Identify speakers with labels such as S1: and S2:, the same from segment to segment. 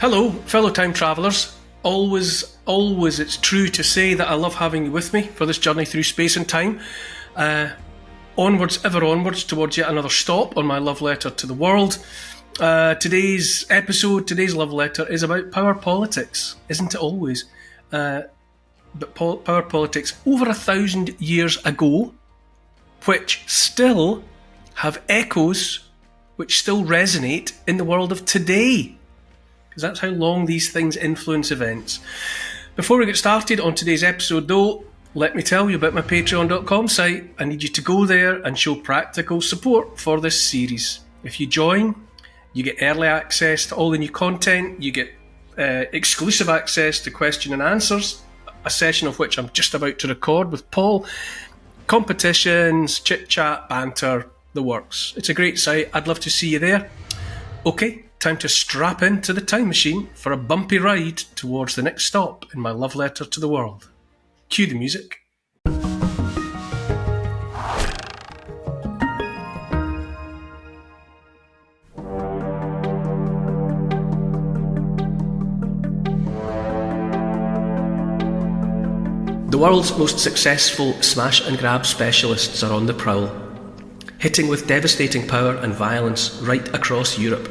S1: Hello, fellow time travellers. Always, it's true to say that I love having you with me for this journey through space and time. Onwards, ever onwards, towards yet another stop on my love letter to the world. Today's love letter is about power politics, isn't it always? But power politics over 1,000 years ago, which still have echoes, which still resonate in the world of today. Because that's how long these things influence events. Before we get started on today's episode though, let me tell you about my patreon.com site. I need you to go there and show practical support for this series. If you join, you get early access to all the new content, you get exclusive access to question and answers, a session of which I'm just about to record with Paul, competitions, chit-chat, banter, the works. It's a great site, I'd love to see you there. Okay, time to strap into the time machine for a bumpy ride towards the next stop in my love letter to the world. Cue the music. The world's most successful smash and grab specialists are on the prowl, hitting with devastating power and violence right across Europe,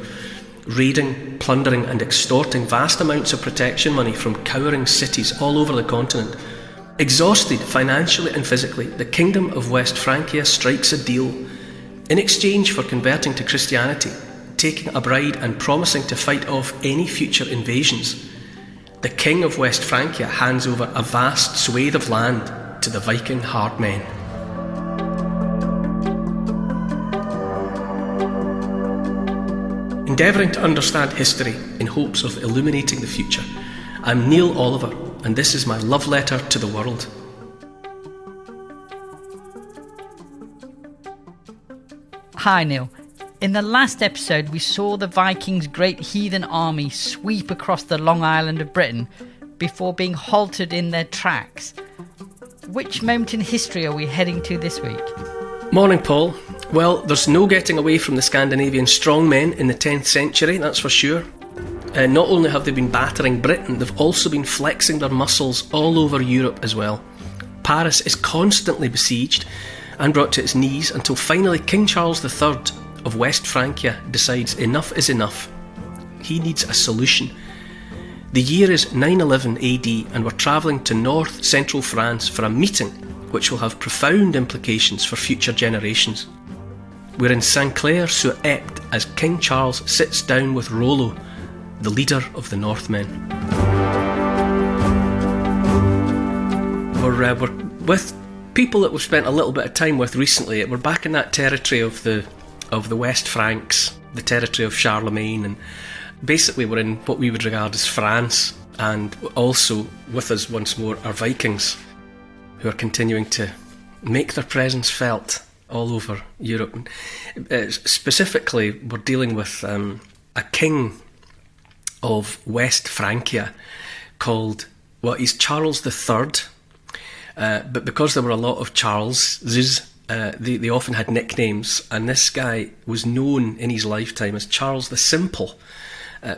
S1: raiding, plundering and extorting vast amounts of protection money from cowering cities all over the continent. Exhausted financially and physically, the Kingdom of West Francia strikes a deal. In exchange for converting to Christianity, taking a bride and promising to fight off any future invasions, the King of West Francia hands over a vast swathe of land to the Viking hardmen. Endeavouring to understand history in hopes of illuminating the future, I'm Neil Oliver, and this is my love letter to the world.
S2: Hi Neil. In the last episode we saw the Vikings' great heathen army sweep across the long island of Britain before being halted in their tracks. Which moment in history are we heading to this week?
S1: Morning, Paul. Well, there's no getting away from the Scandinavian strongmen in the 10th century, that's for sure. Not only have they been battering Britain, they've also been flexing their muscles all over Europe as well. Paris is constantly besieged and brought to its knees until finally King Charles III of West Francia decides enough is enough. He needs a solution. The year is 911 AD and we're travelling to north central France for a meeting which will have profound implications for future generations. We're in Saint-Clair-sur-Epte as King Charles sits down with Rollo, the leader of the Northmen. We're with people that we've spent a little bit of time with recently. We're back in that territory of the West Franks, the territory of Charlemagne, and basically we're in what we would regard as France, and also with us once more are Vikings, who are continuing to make their presence felt all over Europe. Specifically, we're dealing with a king of West Francia called, he's Charles III, but because there were a lot of Charleses, they often had nicknames, and this guy was known in his lifetime as Charles the Simple,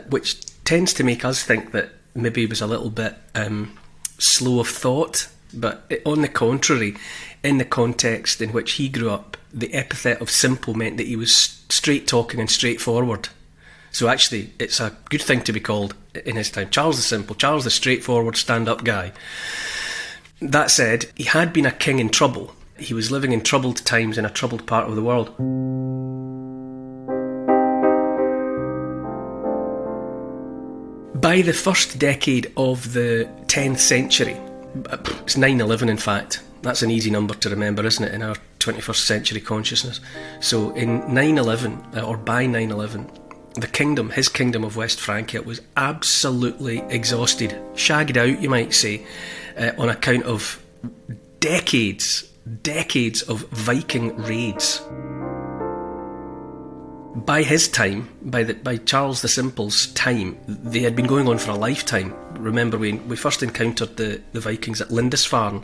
S1: which tends to make us think that maybe he was a little bit slow of thought. But on the contrary, in the context in which he grew up, the epithet of simple meant that he was straight talking and straightforward. So actually, it's a good thing to be called in his time Charles the Simple, Charles the straightforward stand-up guy. That said, he had been a king in trouble. He was living in troubled times in a troubled part of the world. By the first decade of the 10th century, it's 9/11 in fact, that's an easy number to remember, isn't it, in our 21st century consciousness. So in 9/11, or by 9/11, his kingdom of West Francia was absolutely exhausted, shagged out you might say, on account of decades of Viking raids. By his time, by Charles the Simple's time, they had been going on for a lifetime. Remember, we first encountered the Vikings at Lindisfarne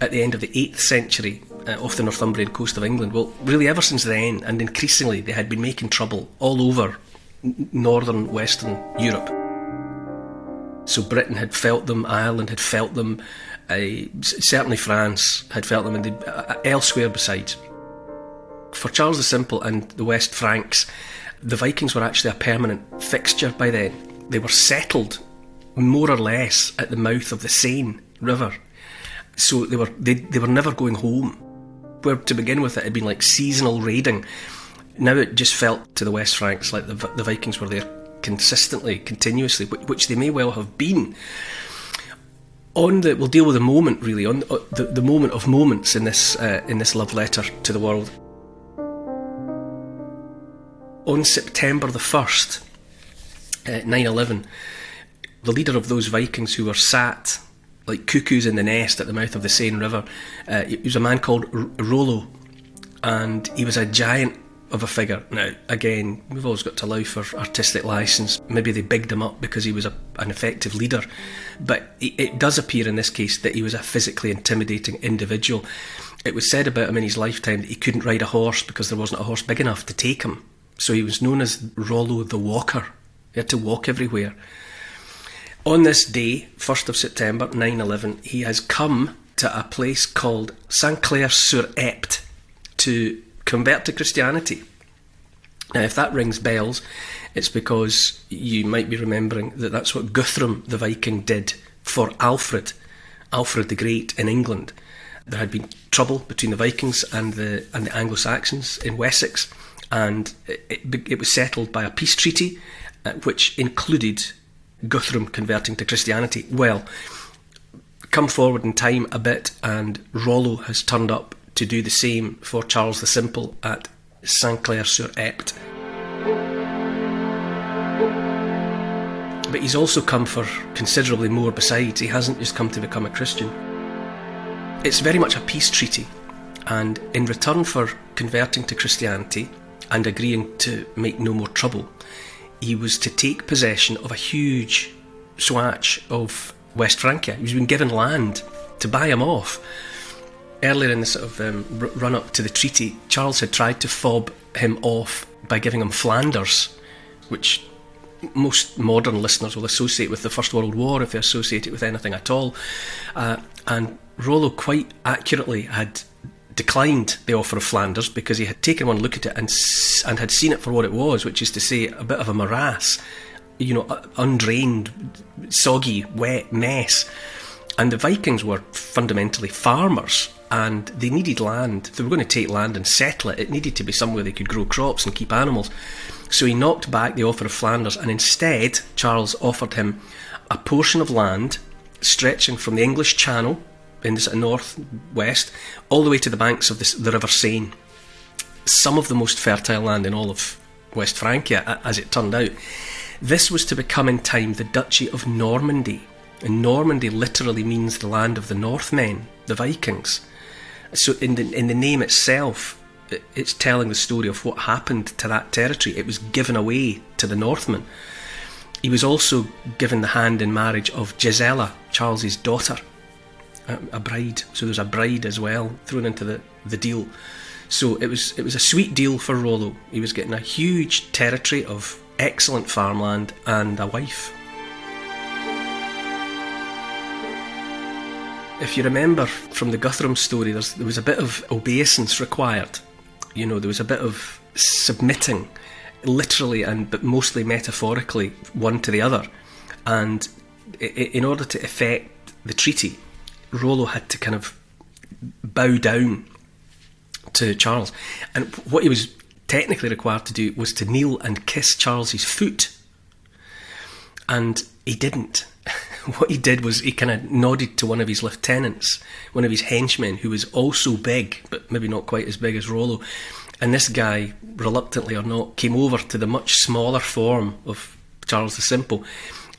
S1: at the end of the 8th century off the Northumbrian coast of England. Well, really ever since then, and increasingly, they had been making trouble all over northern Western Europe. So Britain had felt them, Ireland had felt them, certainly France had felt them, and elsewhere besides. For Charles the Simple and the West Franks, the Vikings were actually a permanent fixture by then. They were settled more or less at the mouth of the Seine River. So they were never going home. Where to begin with it had been like seasonal raiding. Now it just felt to the West Franks like the Vikings were there consistently, continuously, which they may well have been. We'll deal with the moment, really, on the moment of moments in this love letter to the world. On September the 1st, 9/11, the leader of those Vikings who were sat like cuckoos in the nest at the mouth of the Seine River, he was a man called Rollo, and he was a giant of a figure. Now, again, we've always got to allow for artistic licence. Maybe they bigged him up because he was an effective leader, but it does appear in this case that he was a physically intimidating individual. It was said about him in his lifetime that he couldn't ride a horse because there wasn't a horse big enough to take him. So he was known as Rollo the Walker. He had to walk everywhere. On this day, 1st of September 9/11, he has come to a place called Saint-Clair-sur-Epte to convert to Christianity. Now, if that rings bells, it's because you might be remembering that that's what Guthrum the Viking did for Alfred the Great in England. There had been trouble between the Vikings and the Anglo-Saxons in Wessex, and it was settled by a peace treaty, which included Guthrum converting to Christianity. Well, come forward in time a bit, and Rollo has turned up to do the same for Charles the Simple at Saint-Clair-sur-Epte. But he's also come for considerably more besides. He hasn't just come to become a Christian. It's very much a peace treaty, and in return for converting to Christianity and agreeing to make no more trouble, he was to take possession of a huge swatch of West Francia. He's been given land to buy him off. Earlier in the sort of run-up to the treaty, Charles had tried to fob him off by giving him Flanders, which most modern listeners will associate with the First World War, if they associate it with anything at all. And Rollo quite accurately had declined the offer of Flanders because he had taken one look at it and had seen it for what it was, which is to say a bit of a morass, undrained, soggy, wet mess. And the Vikings were fundamentally farmers, and they needed land. If they were going to take land and settle it, it needed to be somewhere they could grow crops and keep animals. So he knocked back the offer of Flanders, and instead Charles offered him a portion of land stretching from the English Channel in the north-west all the way to the banks of the River Seine. Some of the most fertile land in all of West Francia, as it turned out. This was to become in time the Duchy of Normandy. And Normandy literally means the land of the Northmen, the Vikings. So in the name itself, it's telling the story of what happened to that territory. It was given away to the Northmen. He was also given the hand in marriage of Gisela, Charles's daughter, a bride. So there's a bride as well thrown into the deal. So it was a sweet deal for Rollo. He was getting a huge territory of excellent farmland and a wife. If you remember from the Guthrum story, there was a bit of obeisance required. There was a bit of submitting, literally but mostly metaphorically, one to the other. And in order to effect the treaty, Rollo had to kind of bow down to Charles. And what he was technically required to do was to kneel and kiss Charles's foot. And he didn't. What he did was he kind of nodded to one of his lieutenants, one of his henchmen, who was also big, but maybe not quite as big as Rollo. And this guy, reluctantly or not, came over to the much smaller form of Charles the Simple,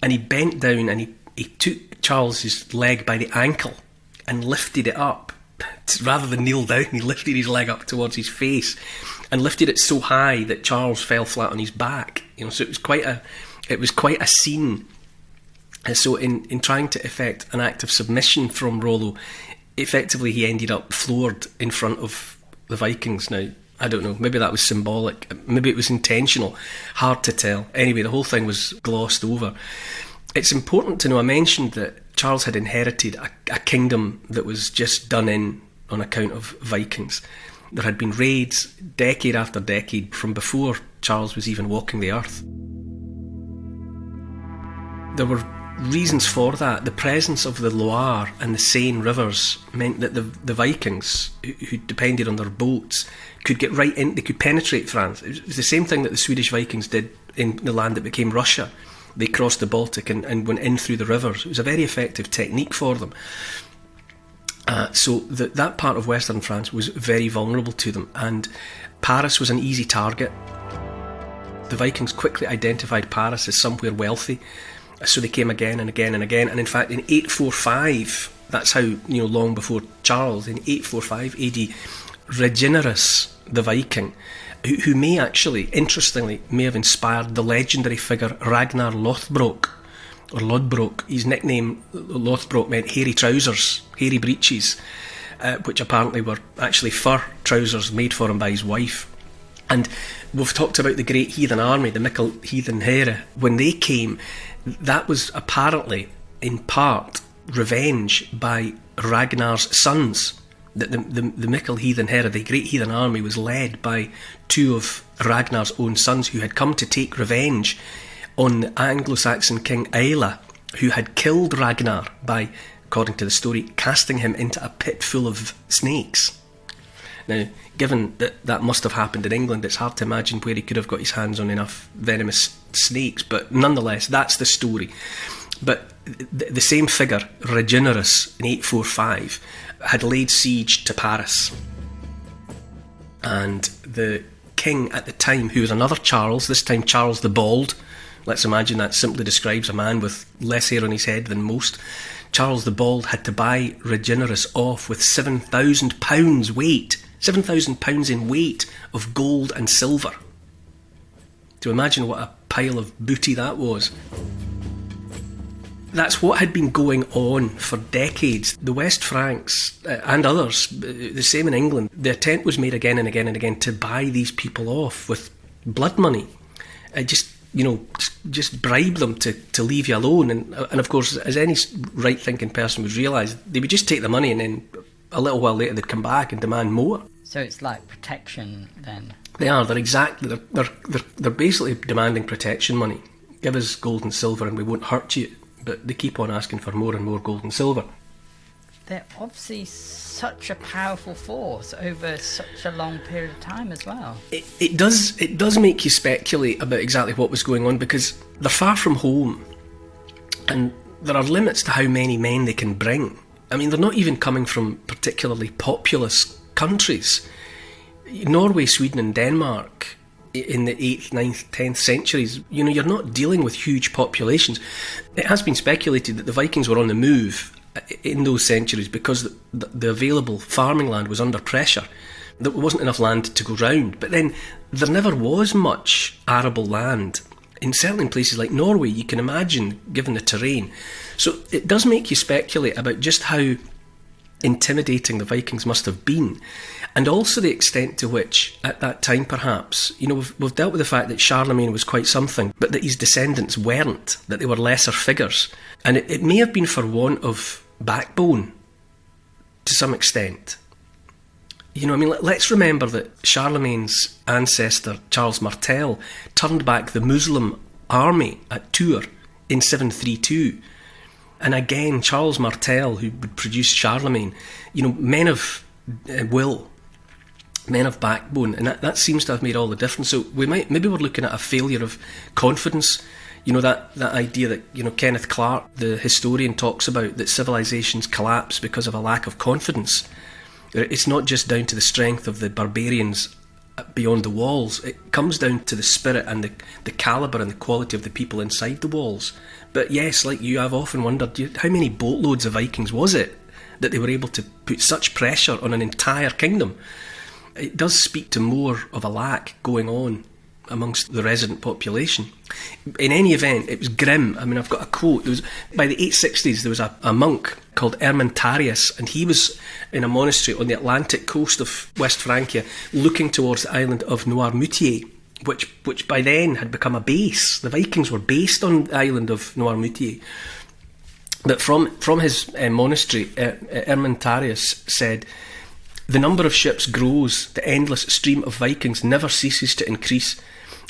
S1: and he bent down and he took Charles's leg by the ankle and lifted it up. Rather than kneel down, he lifted his leg up towards his face and lifted it so high that Charles fell flat on his back. So it was quite a scene. And so in trying to effect an act of submission from Rollo, effectively he ended up floored in front of the Vikings. Now, I don't know, maybe that was symbolic, maybe it was intentional, hard to tell. Anyway, the whole thing was glossed over. It's important to know, I mentioned that Charles had inherited a kingdom that was just done in on account of Vikings. There had been raids decade after decade from before Charles was even walking the earth. There were reasons for that. The presence of the Loire and the Seine rivers meant that the Vikings, who depended on their boats, could get right in, they could penetrate France. It was the same thing that the Swedish Vikings did in the land that became Russia. They crossed the Baltic and went in through the rivers. It was a very effective technique for them. So that part of Western France was very vulnerable to them, and Paris was an easy target. The Vikings quickly identified Paris as somewhere wealthy, so they came again and again and again. And in fact, in 845, that's how long before Charles, in 845 AD, Reginerus the Viking, who may actually, interestingly, may have inspired the legendary figure Ragnar Lothbrok, or Lodbrok. His nickname, Lothbrok, meant hairy trousers, hairy breeches, which apparently were actually fur trousers made for him by his wife. And we've talked about the great heathen army, the Mickle heathen Here. When they came, that was apparently, in part, revenge by Ragnar's sons. That the Mickle heathen Here, the great heathen army, was led by two of Ragnar's own sons who had come to take revenge on the Anglo-Saxon king Aila, who had killed Ragnar by, according to the story, casting him into a pit full of snakes. Now, given that must have happened in England, it's hard to imagine where he could have got his hands on enough venomous snakes, but nonetheless, that's the story. But the same figure, Reginerus, in 845, had laid siege to Paris. And the king at the time, who was another Charles, this time Charles the Bald, let's imagine that simply describes a man with less hair on his head than most, Charles the Bald had to buy Reginerus off with £7,000 weight, £7,000 in weight of gold and silver. To imagine what a pile of booty that was. That's what had been going on for decades. The West Franks and others, the same in England, the attempt was made again and again and again to buy these people off with blood money. Just bribe them to leave you alone. And of course, as any right-thinking person would realise, they would just take the money and then a little while later they'd come back and demand more.
S2: So it's like protection then?
S1: They are. They're basically demanding protection money. Give us gold and silver and we won't hurt you. But they keep on asking for more and more gold and silver.
S2: They're obviously such a powerful force over such a long period of time as well.
S1: It does make you speculate about exactly what was going on, because they're far from home and there are limits to how many men they can bring. I mean, they're not even coming from particularly populous countries. Norway, Sweden and Denmark in the 8th, 9th, 10th centuries, you're not dealing with huge populations. It has been speculated that the Vikings were on the move in those centuries because the available farming land was under pressure. There wasn't enough land to go round. But then there never was much arable land. Certainly in places like Norway, you can imagine, given the terrain. So it does make you speculate about just how intimidating the Vikings must have been, and also the extent to which, at that time perhaps, we've dealt with the fact that Charlemagne was quite something, but that his descendants weren't, that they were lesser figures. And it may have been for want of backbone, to some extent. Let's remember that Charlemagne's ancestor, Charles Martel, turned back the Muslim army at Tours in 732. And again, Charles Martel, who would produce Charlemagne, men of will, men of backbone, and that seems to have made all the difference. So maybe we're looking at a failure of confidence. That idea that Kenneth Clark, the historian, talks about, that civilizations collapse because of a lack of confidence. It's not just down to the strength of the barbarians beyond the walls. It comes down to the spirit and the calibre and the quality of the people inside the walls. But yes, like you, I've often wondered, how many boatloads of Vikings was it that they were able to put such pressure on an entire kingdom? It does speak to more of a lack going on amongst the resident population. In any event, it was grim. I mean, I've got a quote. By the 860s, there was a monk called Ermentarius, and he was in a monastery on the Atlantic coast of West Francia, looking towards the island of Noirmoutier, which by then had become a base. The Vikings were based on the island of Noirmoutier. But from his monastery, Ermentarius said, "The number of ships grows, the endless stream of Vikings never ceases to increase.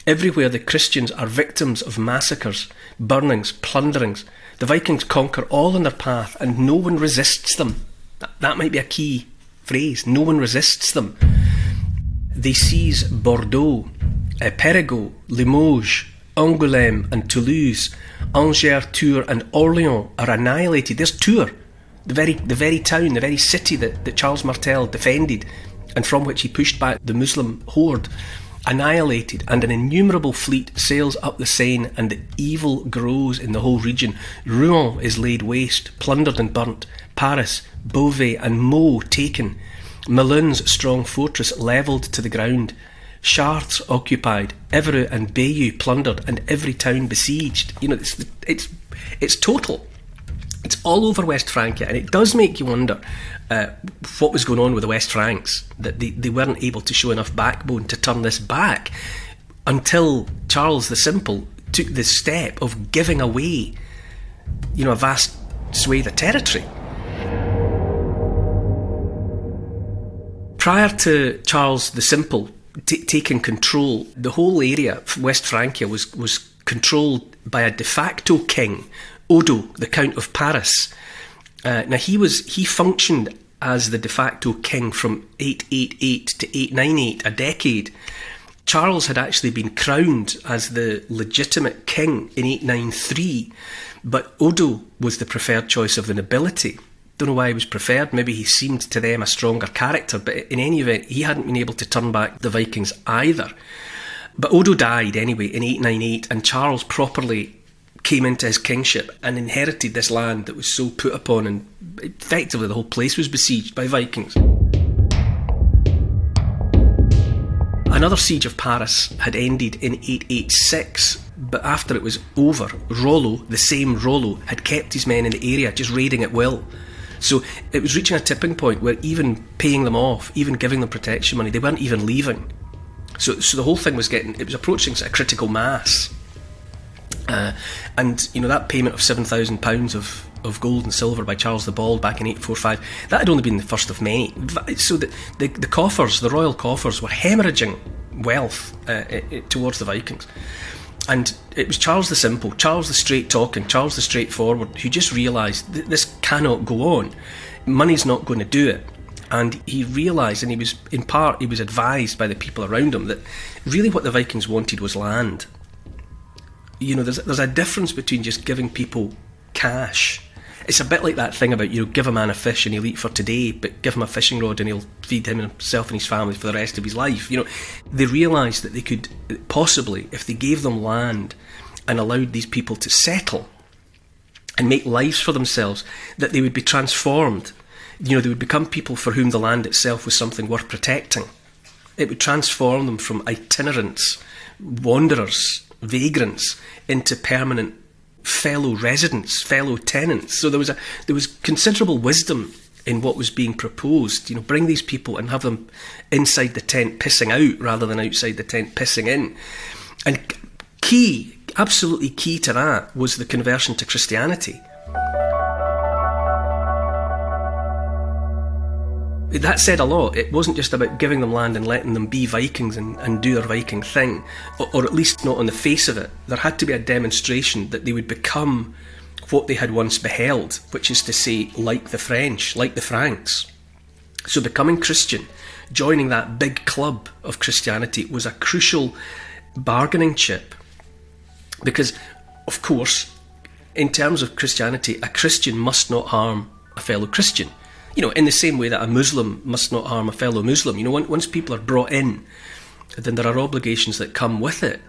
S1: Everywhere the Christians are victims of massacres, burnings, plunderings. The Vikings conquer all in their path, and no one resists them." That might be a key phrase. No one resists them. They seize Bordeaux, Périgueux, Limoges, Angoulême and Toulouse. Angers, Tours and Orléans are annihilated. There's Tours, the very town, the very city that Charles Martel defended and from which he pushed back the Muslim horde, annihilated, and an innumerable fleet sails up the Seine, and the evil grows in the whole region. Rouen is laid waste, plundered and burnt. Paris, Beauvais and Meaux taken. Melun's strong fortress levelled to the ground. Chartres occupied, Evreux and Bayeux plundered, and every town besieged. You know, it's total. It's all over West Francia, and it does make you wonder what was going on with the West Franks, that they weren't able to show enough backbone to turn this back until Charles the Simple took the step of giving away, you know, a vast swathe of territory. Prior to Charles the Simple taking control, the whole area, West Francia, was controlled by a de facto king, Odo, the Count of Paris. Now he functioned as the de facto king from 888 to 898, a decade. Charles had actually been crowned as the legitimate king in 893, but Odo was the preferred choice of the nobility. Don't know why he was preferred. Maybe he seemed to them a stronger character, but in any event, he hadn't been able to turn back the Vikings either. But Odo died anyway in 898, and Charles properly came into his kingship and inherited this land that was so put upon, and effectively the whole place was besieged by Vikings. Another siege of Paris had ended in 886, but after it was over, Rollo, the same Rollo, had kept his men in the area, just raiding at will. So it was reaching a tipping point where even paying them off, even giving them protection money, they weren't even leaving. So the whole thing was approaching a critical mass. And you know, that payment of £7,000 of gold and silver by Charles the Bald back in 845, that had only been the first of many. So the coffers, the royal coffers, were hemorrhaging wealth towards the Vikings. And it was Charles the Simple, Charles the straight-talking, Charles the straightforward, who just realised that this cannot go on. Money's not going to do it. And he realised, and he was advised by the people around him, that really what the Vikings wanted was land. You know, there's a difference between just giving people cash. It's a bit like that thing about, you know, give a man a fish and he'll eat for today, but give him a fishing rod and he'll feed himself and his family for the rest of his life. You know, they realised that they could possibly, if they gave them land and allowed these people to settle and make lives for themselves, that they would be transformed. You know, they would become people for whom the land itself was something worth protecting. It would transform them from itinerants, wanderers, vagrants, into permanent fellow residents, fellow tenants. So there was considerable wisdom in what was being proposed. You know, bring these people and have them inside the tent pissing out rather than outside the tent pissing in. And absolutely key to that was the conversion to Christianity. That said a lot. It wasn't just about giving them land and letting them be Vikings and do their Viking thing, or at least not on the face of it. There had to be a demonstration that they would become what they had once beheld, which is to say, like the French, like the Franks. So becoming Christian, joining that big club of Christianity, was a crucial bargaining chip. Because, of course, in terms of Christianity, a Christian must not harm a fellow Christian. You know, in the same way that a Muslim must not harm a fellow Muslim. You know, once people are brought in, then there are obligations that come with it.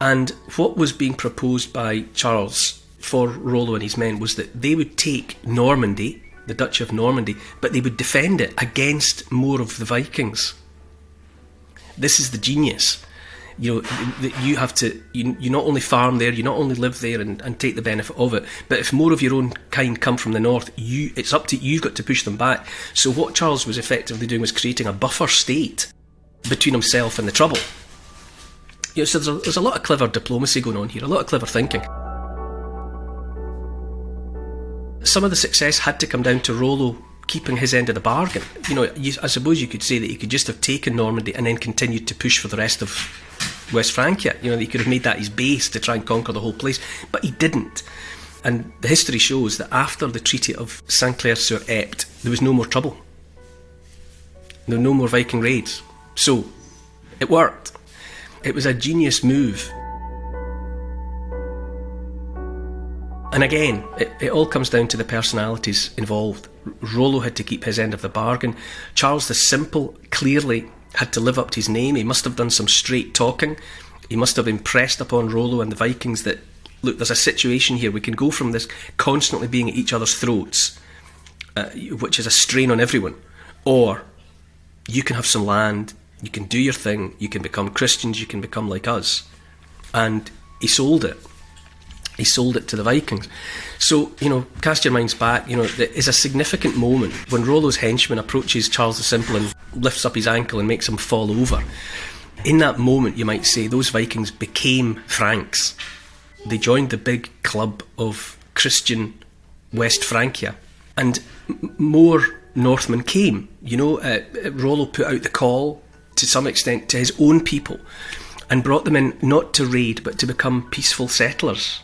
S1: And what was being proposed by Charles for Rollo and his men was that they would take Normandy, the Duchy of Normandy, but they would defend it against more of the Vikings. This is the genius. You know, you have to, you not only farm there, you not only live there and take the benefit of it, but if more of your own kind come from the north, it's up to you've got to push them back. So what Charles was effectively doing was creating a buffer state between himself and the trouble. So there's a lot of clever diplomacy going on here, a lot of clever thinking. Some of the success had to come down to Rollo keeping his end of the bargain. I suppose you could say that he could just have taken Normandy and then continued to push for the rest of West Francia. He could have made that his base to try and conquer the whole place, but he didn't. And the history shows that after the Treaty of Saint-Clair-sur-Epte, there was no more trouble. There were no more Viking raids. So, it worked. It was a genius move. And again, it all comes down to the personalities involved. Rollo had to keep his end of the bargain. Charles the Simple clearly had to live up to his name. He must have done some straight talking. He must have impressed upon Rollo and the Vikings that, look, there's a situation here. We can go from this constantly being at each other's throats, which is a strain on everyone, or you can have some land, you can do your thing, you can become Christians, you can become like us. And he sold it. He sold it to the Vikings. So, cast your minds back, there is a significant moment when Rollo's henchman approaches Charles the Simple and lifts up his ankle and makes him fall over. In that moment, you might say, those Vikings became Franks. They joined the big club of Christian West Francia. And more Northmen came. Rollo put out the call, to some extent, to his own people and brought them in not to raid, but to become peaceful settlers.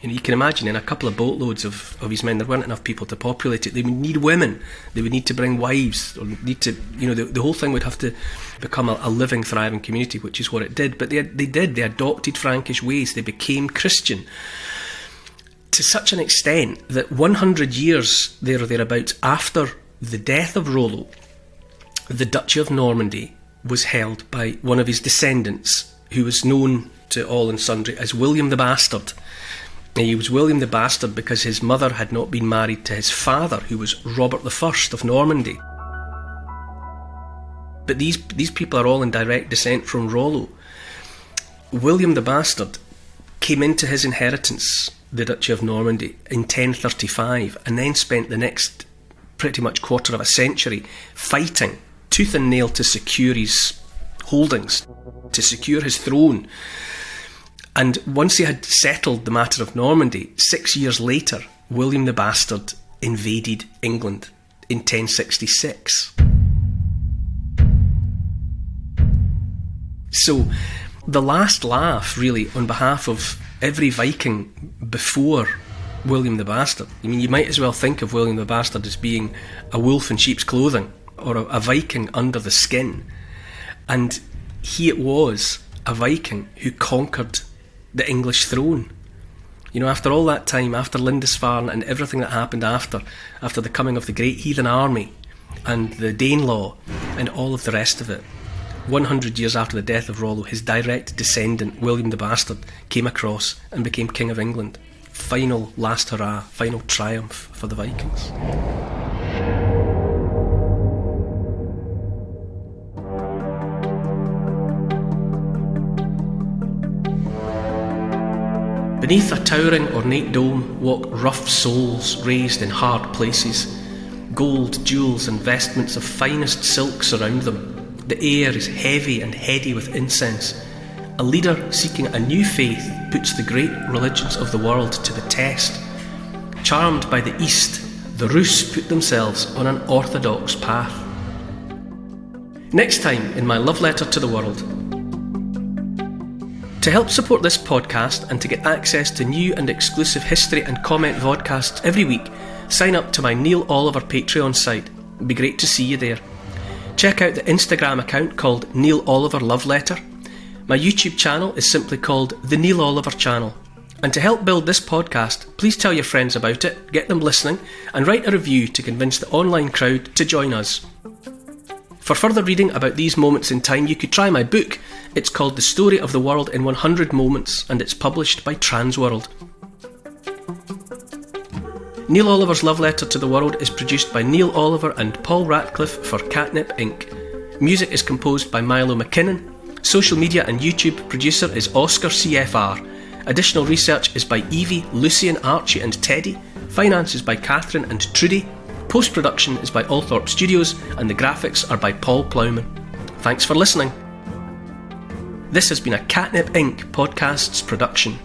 S1: You can imagine in a couple of boatloads of his men, there weren't enough people to populate it. They would need women. They would need to bring wives. Or need to, the whole thing would have to become a living, thriving community, which is what it did. But they did. They adopted Frankish ways. They became Christian to such an extent that 100 years there or thereabouts after the death of Rollo, the Duchy of Normandy was held by one of his descendants, who was known to all and sundry as William the Bastard. He was William the Bastard because his mother had not been married to his father, who was Robert I of Normandy. But these people are all in direct descent from Rollo. William the Bastard came into his inheritance, the Duchy of Normandy, in 1035, and then spent the next pretty much quarter of a century fighting tooth and nail to secure his holdings, to secure his throne. And once he had settled the matter of Normandy, 6 years later, William the Bastard invaded England in 1066. So, the last laugh, really, on behalf of every Viking before William the Bastard. You might as well think of William the Bastard as being a wolf in sheep's clothing, or a Viking under the skin. And he it was, a Viking, who conquered the English throne. After all that time, after Lindisfarne and everything that happened after the coming of the great heathen army and the Danelaw and all of the rest of it, 100 years after the death of Rollo, his direct descendant, William the Bastard, came across and became King of England. Final last hurrah, final triumph for the Vikings. Beneath a towering ornate dome walk rough souls raised in hard places. Gold, jewels and vestments of finest silk surround them. The air is heavy and heady with incense. A leader seeking a new faith puts the great religions of the world to the test. Charmed by the East, the Rus put themselves on an orthodox path. Next time in my love letter to the world. To help support this podcast and to get access to new and exclusive history and comment vodcasts every week, sign up to my Neil Oliver Patreon site. It'd be great to see you there. Check out the Instagram account called Neil Oliver Love Letter. My YouTube channel is simply called The Neil Oliver Channel. And to help build this podcast, please tell your friends about it, get them listening, and write a review to convince the online crowd to join us. For further reading about these moments in time, you could try my book. It's called The Story of the World in 100 Moments, and it's published by Transworld. Neil Oliver's Love Letter to the World is produced by Neil Oliver and Paul Ratcliffe for Catnip Inc. Music is composed by Milo McKinnon. Social media and YouTube producer is Oscar CFR. Additional research is by Evie, Lucian, Archie and Teddy. Finance is by Catherine and Trudy. Post-production is by Althorpe Studios, and the graphics are by Paul Plowman. Thanks for listening. This has been a Catnip Inc. Podcasts production.